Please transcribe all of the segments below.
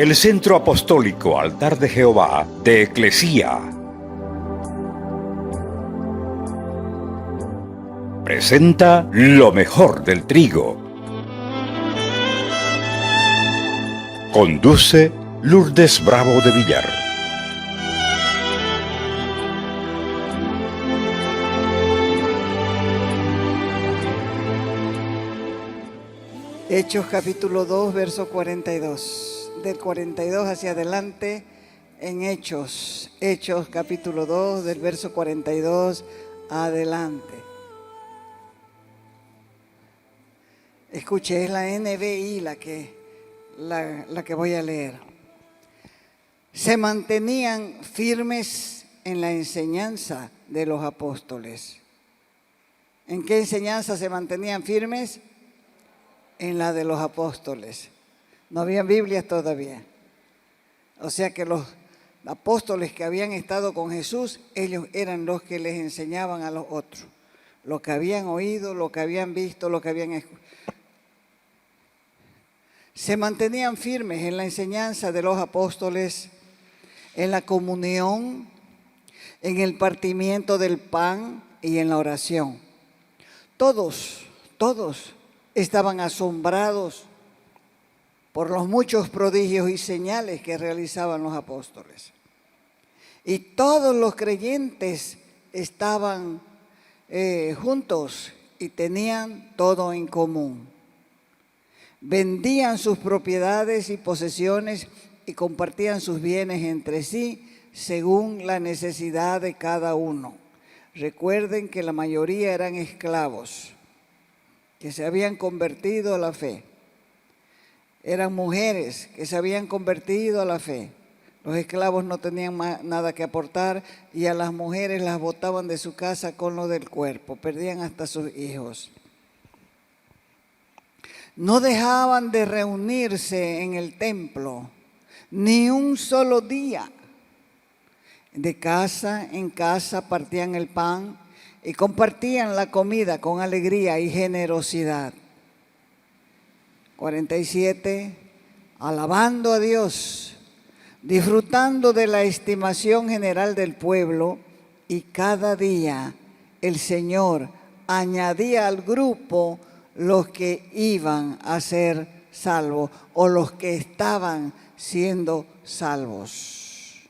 el Centro Apostólico Altar de Jehová de Eclesía presenta lo mejor del trigo. Conduce Lourdes Bravo de Villar. Hechos capítulo 2, verso 42. Del 42 hacia adelante en Hechos. Hechos capítulo 2, del verso 42 adelante. Escuche, es la NBI la que voy a leer. Se mantenían firmes en la enseñanza de los apóstoles. ¿En qué enseñanza se mantenían firmes? En la de los apóstoles. No habían Biblias todavía. O sea que los apóstoles que habían estado con Jesús, ellos eran los que les enseñaban a los otros. Lo que habían oído, lo que habían visto, lo que habían escuchado. Se mantenían firmes en la enseñanza de los apóstoles, en la comunión, en el partimiento del pan y en la oración. Todos estaban asombrados por los muchos prodigios y señales que realizaban los apóstoles. Y todos los creyentes estaban juntos y tenían todo en común. Vendían sus propiedades y posesiones y compartían sus bienes entre sí según la necesidad de cada uno. Recuerden que la mayoría eran esclavos que se habían convertido a la fe. Eran mujeres que se habían convertido a la fe. Los esclavos no tenían nada que aportar y a las mujeres las botaban de su casa con lo del cuerpo. Perdían hasta sus hijos. No dejaban de reunirse en el templo ni un solo día. De casa en casa partían el pan y compartían la comida con alegría y generosidad. 47. Alabando a Dios, disfrutando de la estimación general del pueblo, y cada día el Señor añadía al grupo los que iban a ser salvos o los que estaban siendo salvos.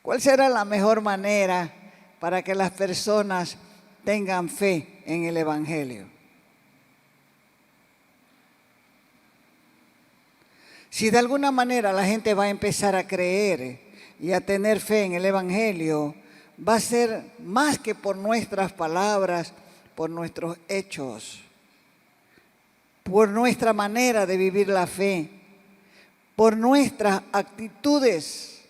¿Cuál será la mejor manera para que las personas tengan fe en el Evangelio? Si de alguna manera la gente va a empezar a creer y a tener fe en el Evangelio, va a ser más que por nuestras palabras, por nuestros hechos, por nuestra manera de vivir la fe, por nuestras actitudes.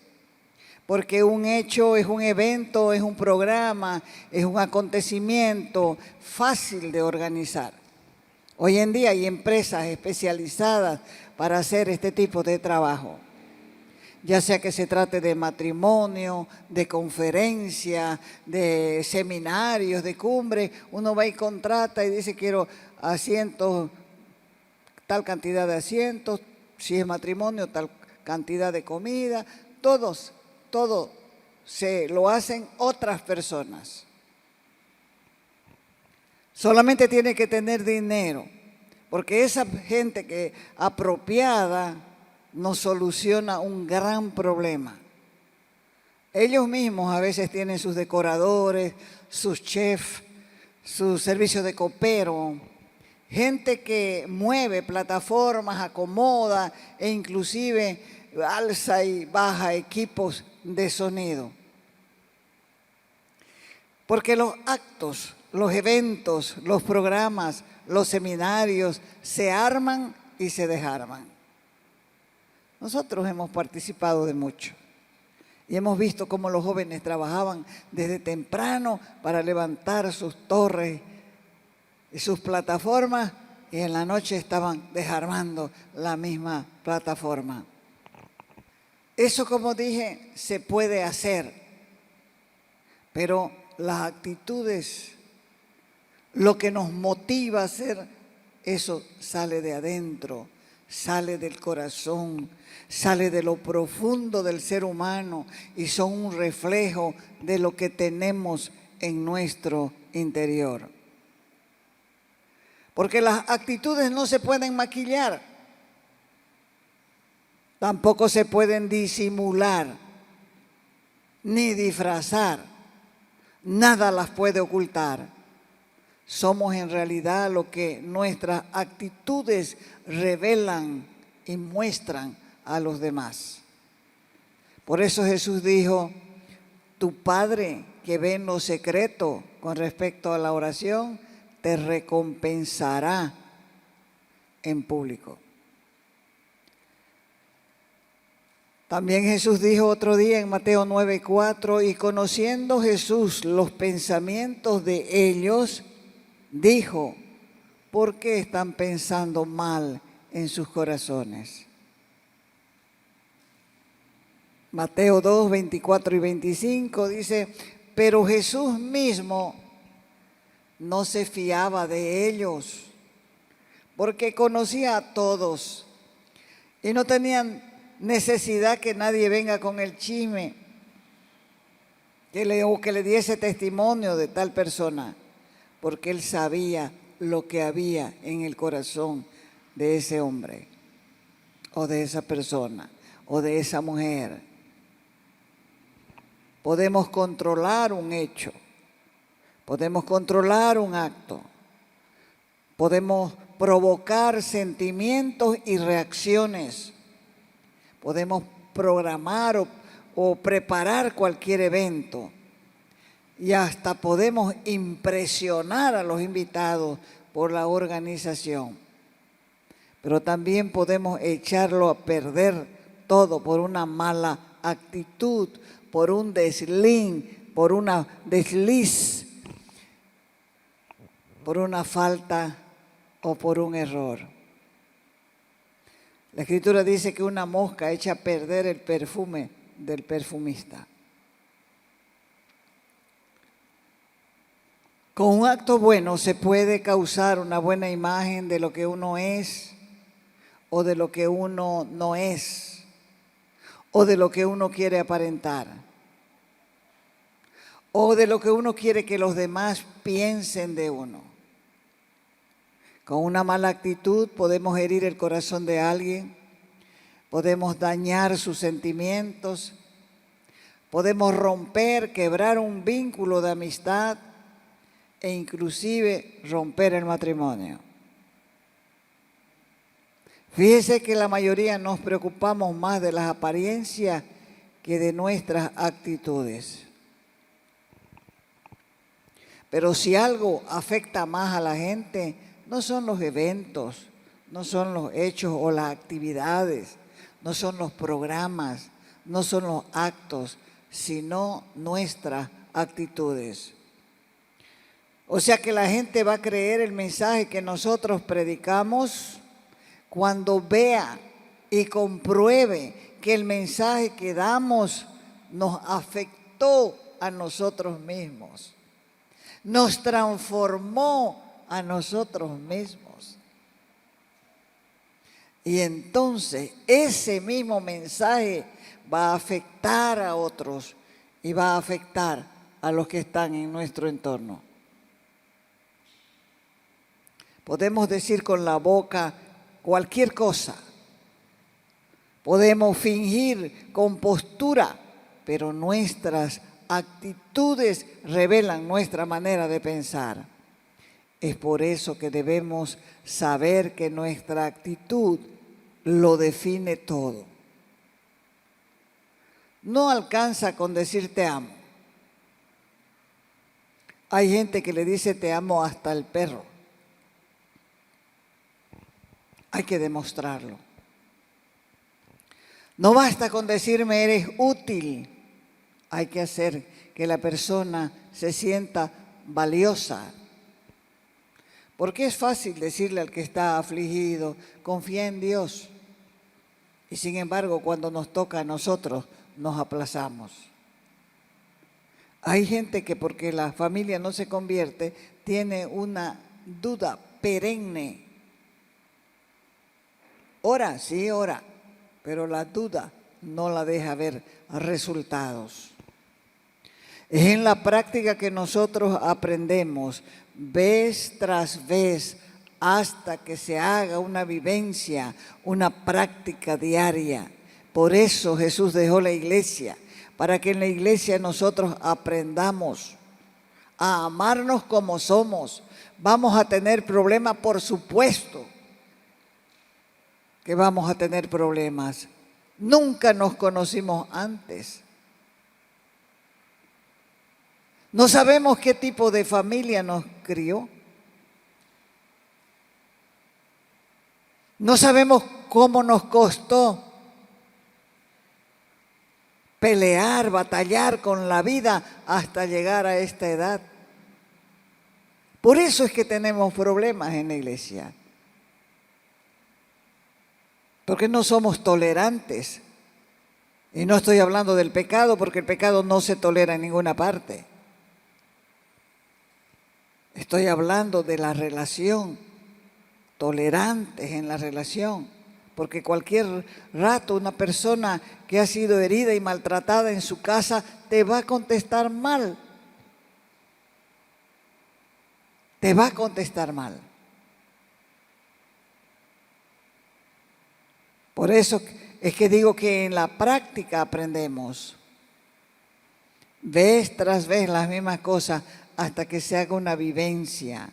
Porque un hecho es un evento, es un programa, es un acontecimiento fácil de organizar. Hoy en día hay empresas especializadas para hacer este tipo de trabajo. Ya sea que se trate de matrimonio, de conferencia, de seminarios, de cumbre, uno va y contrata y dice quiero asientos, tal cantidad de asientos, si es matrimonio, tal cantidad de comida, todo se lo hacen otras personas. Solamente tiene que tener dinero, porque esa gente que apropiada nos soluciona un gran problema. Ellos mismos a veces tienen sus decoradores, sus chefs, sus servicios de copero, gente que mueve plataformas, acomoda e inclusive alza y baja equipos de sonido. Porque los actos, los eventos, los programas, los seminarios se arman y se desarman. Nosotros hemos participado de mucho y hemos visto cómo los jóvenes trabajaban desde temprano para levantar sus torres y sus plataformas y en la noche estaban desarmando la misma plataforma. Eso, como dije, se puede hacer, pero las actitudes, lo que nos motiva a hacer, eso sale de adentro, sale del corazón, sale de lo profundo del ser humano y son un reflejo de lo que tenemos en nuestro interior. Porque las actitudes no se pueden maquillar, tampoco se pueden disimular ni disfrazar, nada las puede ocultar. Somos en realidad lo que nuestras actitudes revelan y muestran a los demás. Por eso Jesús dijo, tu Padre que ve en lo secreto con respecto a la oración, te recompensará en público. También Jesús dijo otro día en Mateo 9:4, y conociendo Jesús los pensamientos de ellos, dijo, ¿por qué están pensando mal en sus corazones? Mateo 2:24 y 25 dice, pero Jesús mismo no se fiaba de ellos, porque conocía a todos y no tenían necesidad que nadie venga con el chisme o que le diese testimonio de tal persona, porque él sabía lo que había en el corazón de ese hombre o de esa persona o de esa mujer. Podemos controlar un hecho, podemos controlar un acto, podemos provocar sentimientos y reacciones, podemos programar o preparar cualquier evento y hasta podemos impresionar a los invitados por la organización. Pero también podemos echarlo a perder todo por una mala actitud, por un desliz, por una falta o por un error. La Escritura dice que una mosca echa a perder el perfume del perfumista. Con un acto bueno se puede causar una buena imagen de lo que uno es o de lo que uno no es o de lo que uno quiere aparentar o de lo que uno quiere que los demás piensen de uno. Con una mala actitud podemos herir el corazón de alguien, podemos dañar sus sentimientos, podemos romper, quebrar un vínculo de amistad e inclusive romper el matrimonio. Fíjese que la mayoría nos preocupamos más de las apariencias que de nuestras actitudes. Pero si algo afecta más a la gente, no son los eventos, no son los hechos o las actividades, no son los programas, no son los actos, sino nuestras actitudes. O sea que la gente va a creer el mensaje que nosotros predicamos cuando vea y compruebe que el mensaje que damos nos afectó a nosotros mismos, nos transformó a nosotros mismos. Y entonces ese mismo mensaje va a afectar a otros y va a afectar a los que están en nuestro entorno. Podemos decir con la boca cualquier cosa, podemos fingir compostura, pero nuestras actitudes revelan nuestra manera de pensar. Es por eso que debemos saber que nuestra actitud lo define todo. No alcanza con decir te amo. Hay gente que le dice te amo hasta al perro. Hay que demostrarlo. No basta con decirme eres útil. Hay que hacer que la persona se sienta valiosa. Porque es fácil decirle al que está afligido, confía en Dios. Y sin embargo, cuando nos toca a nosotros, nos aplazamos. Hay gente que porque la familia no se convierte, tiene una duda perenne Ora, sí ora, pero la duda no la deja ver resultados. Es en la práctica que nosotros aprendemos vez tras vez hasta que se haga una vivencia, una práctica diaria. Por eso Jesús dejó la iglesia, para que en la iglesia nosotros aprendamos a amarnos como somos. Vamos a tener problemas, por supuesto que vamos a tener problemas. Nunca nos conocimos antes. No sabemos qué tipo de familia nos crió. No sabemos cómo nos costó pelear, batallar con la vida hasta llegar a esta edad. Por eso es que tenemos problemas en la iglesia. Porque no somos tolerantes. Y no estoy hablando del pecado, porque el pecado no se tolera en ninguna parte. Estoy hablando de la relación, tolerantes en la relación. Porque cualquier rato una persona que ha sido herida y maltratada en su casa te va a contestar mal. Te va a contestar mal. Por eso es que digo que en la práctica aprendemos. Vez tras vez las mismas cosas hasta que se haga una vivencia.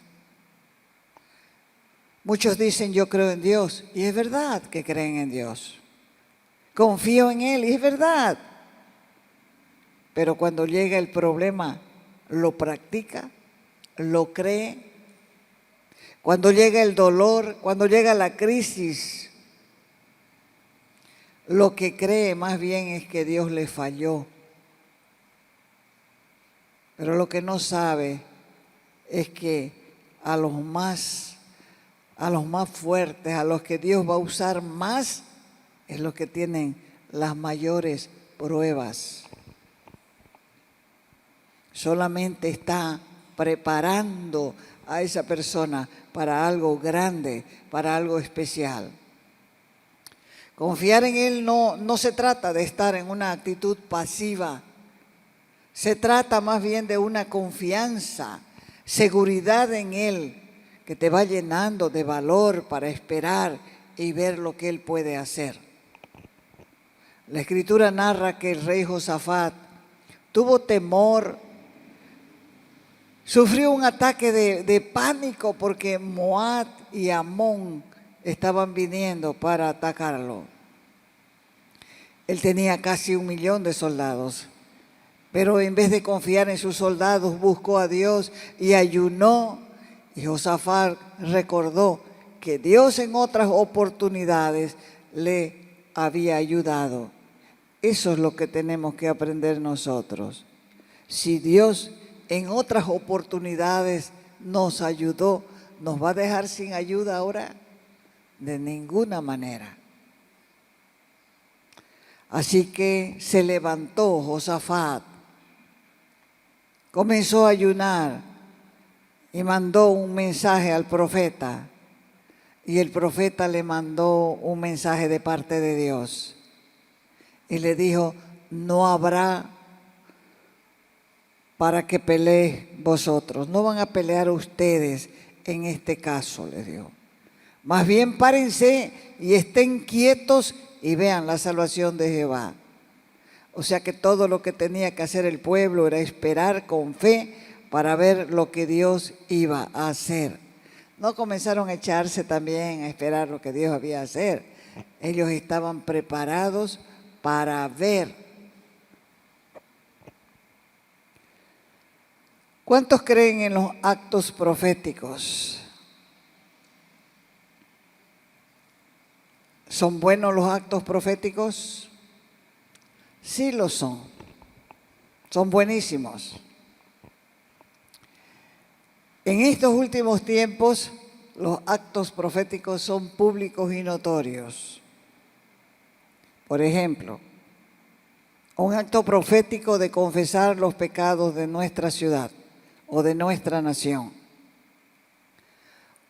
Muchos dicen yo creo en Dios y es verdad que creen en Dios. Confío en Él y es verdad. Pero cuando llega el problema, lo practica, lo cree. Cuando llega el dolor, cuando llega la crisis, lo que cree más bien es que Dios le falló. Pero lo que no sabe es que a los más fuertes, a los que Dios va a usar más, es los que tienen las mayores pruebas. Solamente está preparando a esa persona para algo grande, para algo especial. Confiar en Él no se trata de estar en una actitud pasiva. Se trata más bien de una confianza, seguridad en Él, que te va llenando de valor para esperar y ver lo que Él puede hacer. La Escritura narra que el rey Josafat tuvo temor, sufrió un ataque de pánico porque Moab y Amón estaban viniendo para atacarlo. Él tenía casi 1,000,000 de soldados. Pero en vez de confiar en sus soldados, buscó a Dios y ayunó. Y Josafat recordó que Dios en otras oportunidades le había ayudado. Eso es lo que tenemos que aprender nosotros. Si Dios en otras oportunidades nos ayudó, ¿nos va a dejar sin ayuda ahora? De ninguna manera. Así que se levantó Josafat. Comenzó a ayunar y mandó un mensaje al profeta. Y el profeta le mandó un mensaje de parte de Dios. Y le dijo, no habrá para que peleéis vosotros. No van a pelear ustedes en este caso, le dijo. Más bien párense y estén quietos y vean la salvación de Jehová. O sea que todo lo que tenía que hacer el pueblo era esperar con fe para ver lo que Dios iba a hacer. No comenzaron a echarse también a esperar lo que Dios había a hacer. Ellos estaban preparados para ver. ¿Cuántos creen en los actos proféticos? ¿Son buenos los actos proféticos? Sí lo son. Son buenísimos. En estos últimos tiempos, los actos proféticos son públicos y notorios. Por ejemplo, un acto profético de confesar los pecados de nuestra ciudad o de nuestra nación.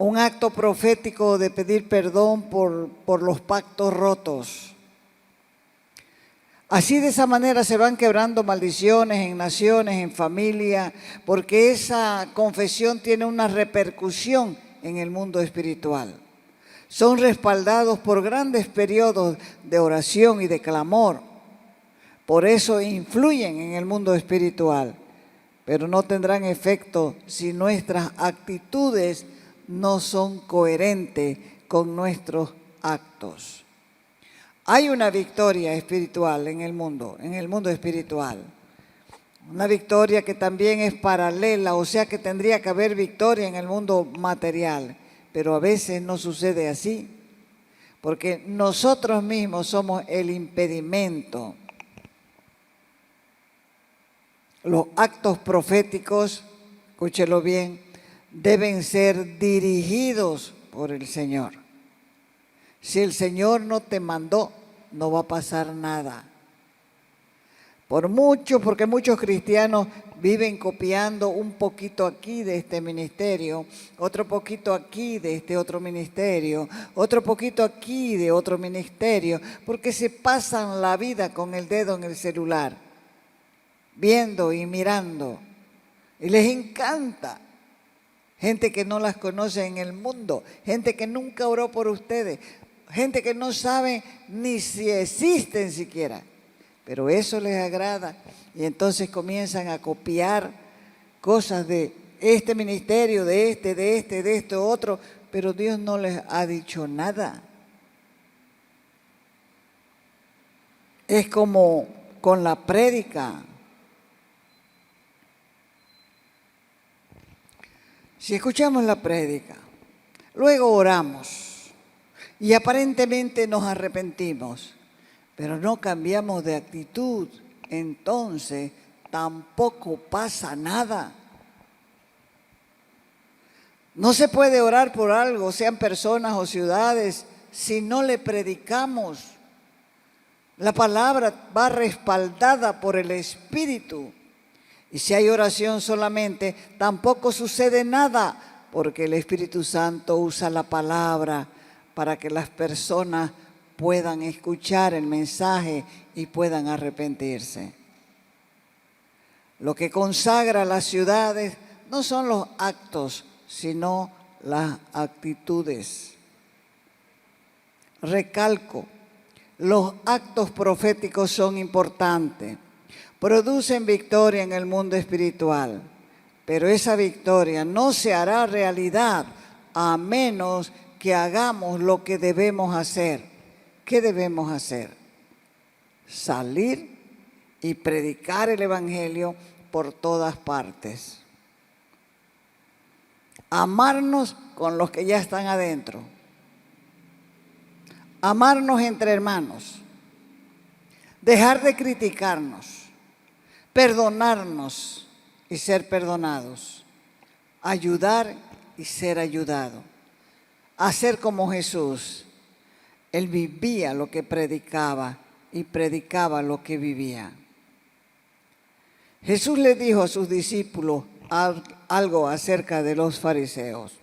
un acto profético de pedir perdón por los pactos rotos. Así de esa manera se van quebrando maldiciones en naciones, en familia, porque esa confesión tiene una repercusión en el mundo espiritual. Son respaldados por grandes periodos de oración y de clamor. Por eso influyen en el mundo espiritual, pero no tendrán efecto si nuestras actitudes no son coherentes con nuestros actos. Hay una victoria espiritual en el mundo espiritual. Una victoria que también es paralela, o sea que tendría que haber victoria en el mundo material, pero a veces no sucede así, porque nosotros mismos somos el impedimento. Los actos proféticos, escúchelo bien, deben ser dirigidos por el Señor. Si el Señor no te mandó, no va a pasar nada. Porque muchos cristianos viven copiando un poquito aquí de este ministerio, otro poquito aquí de este otro ministerio, otro poquito aquí de otro ministerio, porque se pasan la vida con el dedo en el celular, viendo y mirando, y les encanta. Gente que no las conoce en el mundo, gente que nunca oró por ustedes, gente que no sabe ni si existen siquiera, pero eso les agrada y entonces comienzan a copiar cosas de este ministerio, de este otro, pero Dios no les ha dicho nada. Es como con la prédica. Si escuchamos la prédica, luego oramos y aparentemente nos arrepentimos, pero no cambiamos de actitud, entonces tampoco pasa nada. No se puede orar por algo, sean personas o ciudades, si no le predicamos. La palabra va respaldada por el Espíritu. Y si hay oración solamente, tampoco sucede nada, porque el Espíritu Santo usa la palabra para que las personas puedan escuchar el mensaje y puedan arrepentirse. Lo que consagra las ciudades no son los actos, sino las actitudes. Recalco, los actos proféticos son importantes. Producen victoria en el mundo espiritual, pero esa victoria no se hará realidad a menos que hagamos lo que debemos hacer. ¿Qué debemos hacer? Salir y predicar el Evangelio por todas partes. Amarnos con los que ya están adentro. Amarnos entre hermanos. Dejar de criticarnos. Perdonarnos y ser perdonados, ayudar y ser ayudado, hacer como Jesús. Él vivía lo que predicaba y predicaba lo que vivía. Jesús le dijo a sus discípulos algo acerca de los fariseos.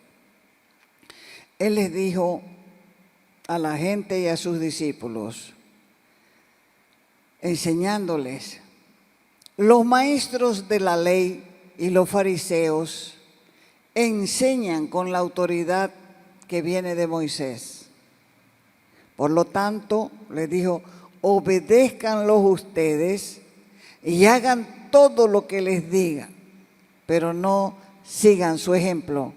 Él les dijo a la gente y a sus discípulos, enseñándoles: los maestros de la ley y los fariseos enseñan con la autoridad que viene de Moisés. Por lo tanto, les dijo, obedézcanlos ustedes y hagan todo lo que les diga, pero no sigan su ejemplo,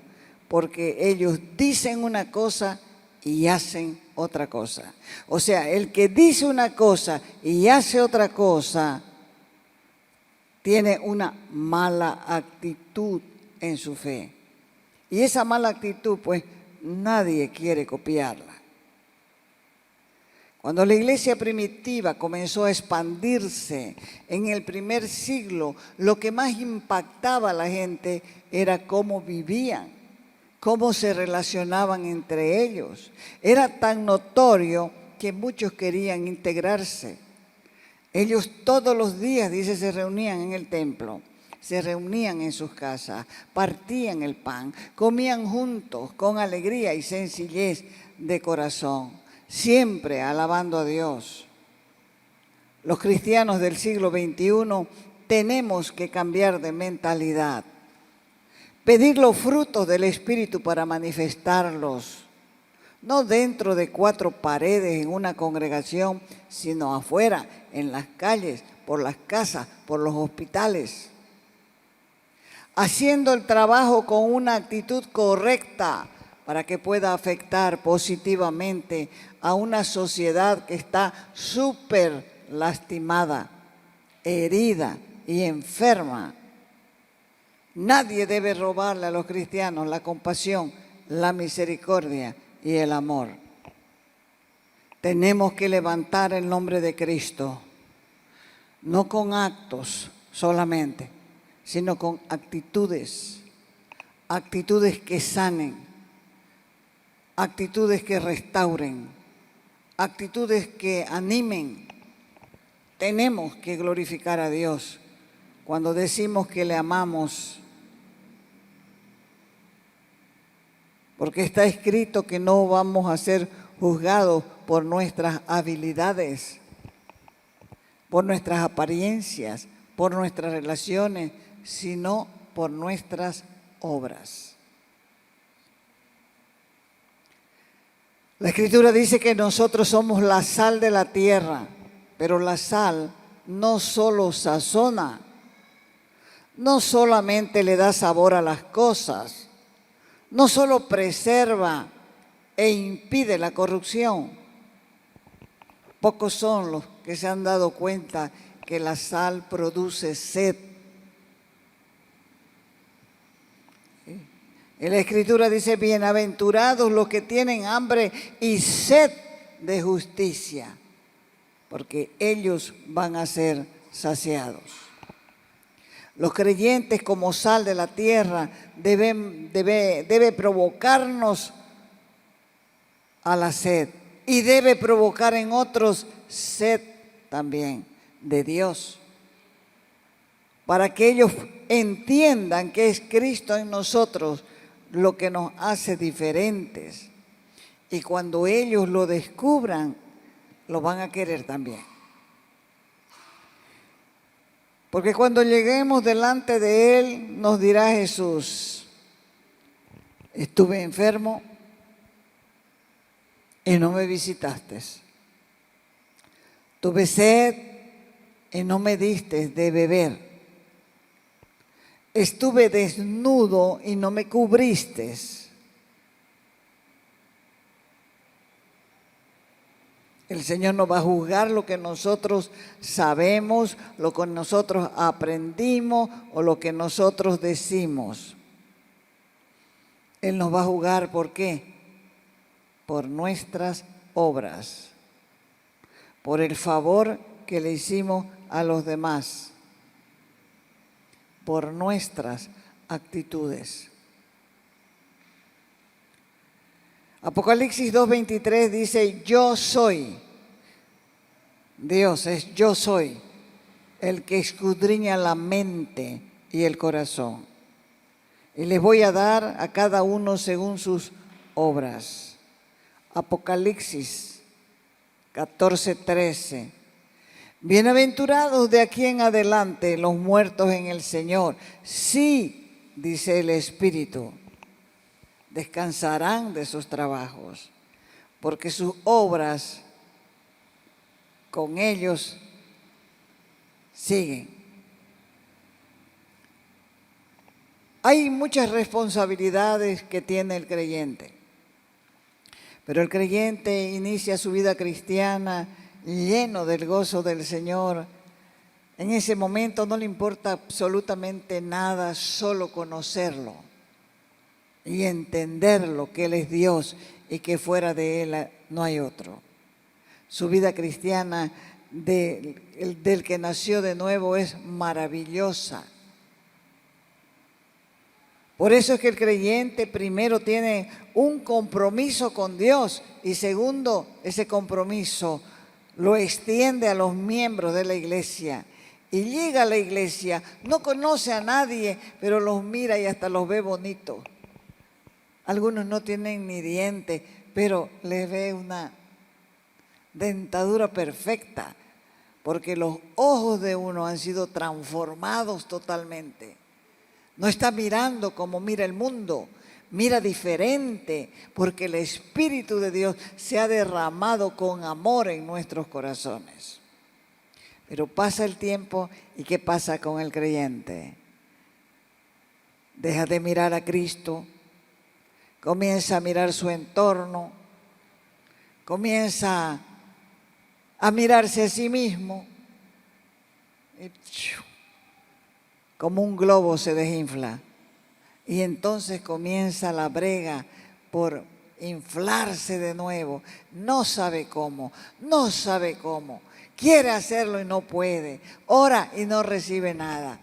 porque ellos dicen una cosa y hacen otra cosa. O sea, el que dice una cosa y hace otra cosa tiene una mala actitud en su fe. Y esa mala actitud, pues, nadie quiere copiarla. Cuando la iglesia primitiva comenzó a expandirse en el primer siglo, lo que más impactaba a la gente era cómo vivían, cómo se relacionaban entre ellos. Era tan notorio que muchos querían integrarse. Ellos todos los días, dice, se reunían en el templo, se reunían en sus casas, partían el pan, comían juntos con alegría y sencillez de corazón, siempre alabando a Dios. Los cristianos del siglo XXI tenemos que cambiar de mentalidad, pedir los frutos del Espíritu para manifestarlos, no dentro de 4 paredes en una congregación, sino afuera, en las calles, por las casas, por los hospitales, haciendo el trabajo con una actitud correcta para que pueda afectar positivamente a una sociedad que está súper lastimada, herida y enferma. Nadie debe robarle a los cristianos la compasión, la misericordia y el amor. Tenemos que levantar el nombre de Cristo, no con actos solamente, sino con actitudes, actitudes que sanen, actitudes que restauren, actitudes que animen. Tenemos que glorificar a Dios cuando decimos que le amamos, porque está escrito que no vamos a ser juzgados por nuestras habilidades, por nuestras apariencias, por nuestras relaciones, sino por nuestras obras. La Escritura dice que nosotros somos la sal de la tierra, pero la sal no solo sazona, no solamente le da sabor a las cosas, no solo preserva e impide la corrupción. Pocos son los que se han dado cuenta que la sal produce sed. En la Escritura dice, bienaventurados los que tienen hambre y sed de justicia, porque ellos van a ser saciados. Los creyentes como sal de la tierra debe provocarnos a la sed y debe provocar en otros sed también de Dios, para que ellos entiendan que es Cristo en nosotros lo que nos hace diferentes, y cuando ellos lo descubran, lo van a querer también. Porque cuando lleguemos delante de Él, nos dirá Jesús, estuve enfermo y no me visitaste. Tuve sed y no me diste de beber. Estuve desnudo y no me cubriste. El Señor no va a juzgar lo que nosotros sabemos, lo que nosotros aprendimos o lo que nosotros decimos. Él nos va a juzgar, ¿por qué? Por nuestras obras, por el favor que le hicimos a los demás, por nuestras actitudes. Apocalipsis 2:23 dice, yo soy, Dios es yo soy, el que escudriña la mente y el corazón. Y les voy a dar a cada uno según sus obras. Apocalipsis 14:13. Bienaventurados de aquí en adelante los muertos en el Señor. Sí, dice el Espíritu, descansarán de sus trabajos, porque sus obras con ellos siguen. Hay muchas responsabilidades que tiene el creyente, pero el creyente inicia su vida cristiana lleno del gozo del Señor. En ese momento no le importa absolutamente nada, solo conocerlo y entenderlo, que Él es Dios y que fuera de Él no hay otro. Su vida cristiana del que nació de nuevo es maravillosa. Por eso es que el creyente primero tiene un compromiso con Dios y segundo, ese compromiso lo extiende a los miembros de la iglesia y llega a la iglesia, no conoce a nadie, pero los mira y hasta los ve bonitos. Algunos no tienen ni dientes, pero les ve una dentadura perfecta, porque los ojos de uno han sido transformados totalmente. No está mirando como mira el mundo, mira diferente, porque el Espíritu de Dios se ha derramado con amor en nuestros corazones. Pero pasa el tiempo y ¿qué pasa con el creyente? Deja de mirar a Cristo, comienza a mirar su entorno, comienza a mirarse a sí mismo y como un globo se desinfla. Y entonces comienza la brega por inflarse de nuevo. No sabe cómo, no sabe cómo. Quiere hacerlo y no puede. Ora y no recibe nada.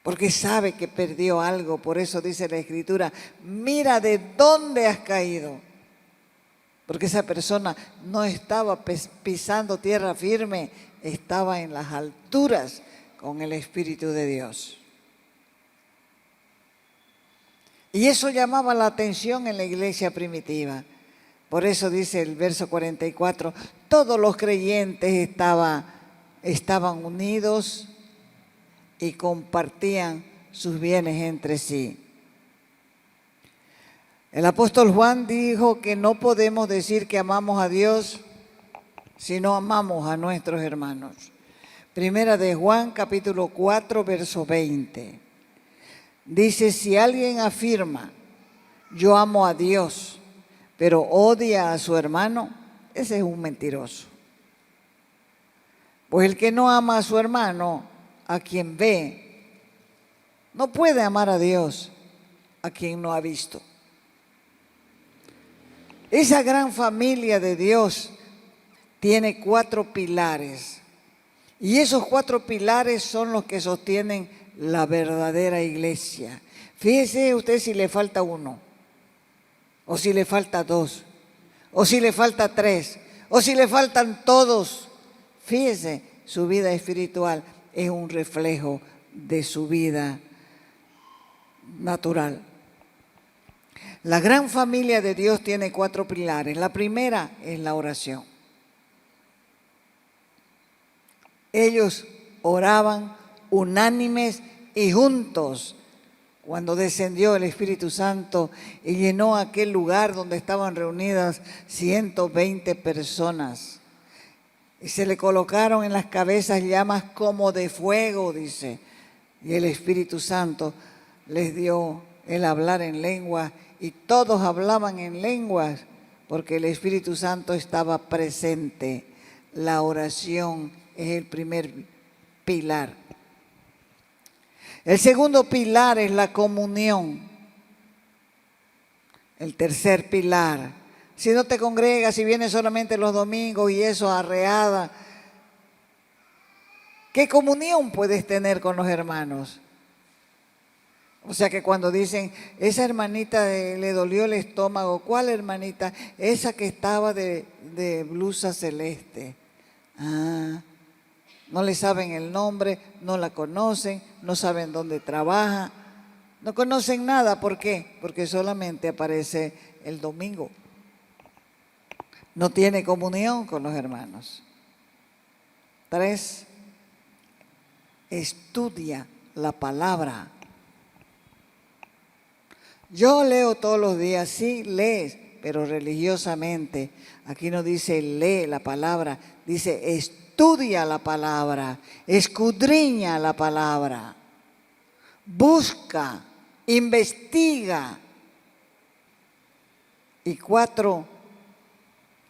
Porque sabe que perdió algo. Por eso dice la Escritura, mira de dónde has caído. Porque esa persona no estaba pisando tierra firme, estaba en las alturas con el Espíritu de Dios. Y eso llamaba la atención en la iglesia primitiva. Por eso dice el verso 44, todos los creyentes estaban unidos y compartían sus bienes entre sí. El apóstol Juan dijo que no podemos decir que amamos a Dios si no amamos a nuestros hermanos. Primera de Juan, capítulo 4, verso 20. Dice, si alguien afirma, yo amo a Dios, pero odia a su hermano, ese es un mentiroso. Pues el que no ama a su hermano, a quien ve, no puede amar a Dios, a quien no ha visto. Esa gran familia de Dios tiene 4 pilares. Y esos 4 pilares son los que sostienen la verdadera iglesia. Fíjese usted si le falta uno, o si le falta 2, o si le falta 3, o si le faltan todos. Fíjese, su vida espiritual es un reflejo de su vida natural. La gran familia de Dios tiene 4 pilares. La primera es la oración. Ellos oraban unánimes y juntos cuando descendió el Espíritu Santo y llenó aquel lugar donde estaban reunidas 120 personas. Y se le colocaron en las cabezas llamas como de fuego, dice. Y el Espíritu Santo les dio el hablar en lenguas y todos hablaban en lenguas porque el Espíritu Santo estaba presente. La oración es el primer pilar. El segundo pilar es la comunión. El tercer pilar, si no te congregas, si vienes solamente los domingos y eso arreada, ¿qué comunión puedes tener con los hermanos? O sea que cuando dicen, esa hermanita le dolió el estómago, ¿cuál hermanita? Esa que estaba de blusa celeste. No le saben el nombre, no la conocen, no saben dónde trabaja, no conocen nada. ¿Por qué? Porque solamente aparece el domingo. No tiene comunión con los hermanos. 3, estudia la palabra. Yo leo todos los días, sí lees, pero religiosamente. Aquí no dice lee la palabra, dice estudia la palabra, escudriña la palabra, busca, investiga. Y 4,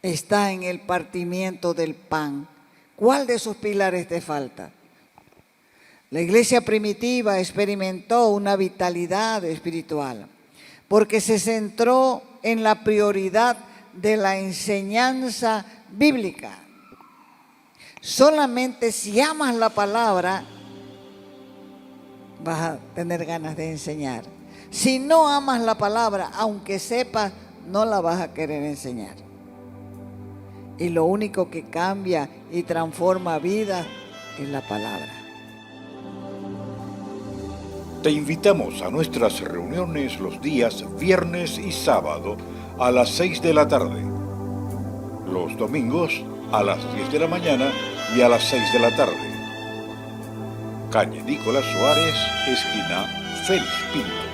está en el partimiento del pan. ¿Cuál de esos pilares te falta? La iglesia primitiva experimentó una vitalidad espiritual porque se centró en la prioridad de la enseñanza bíblica. Solamente si amas la palabra vas a tener ganas de enseñar. Si no amas la palabra, aunque sepas, no la vas a querer enseñar. Y lo único que cambia y transforma vidas es la palabra. Te invitamos a nuestras reuniones los días viernes y sábado a las 6 de la tarde. Los domingos a las 10 de la mañana y a las 6 de la tarde. Calle Nicolás Suárez, esquina Félix Pinto.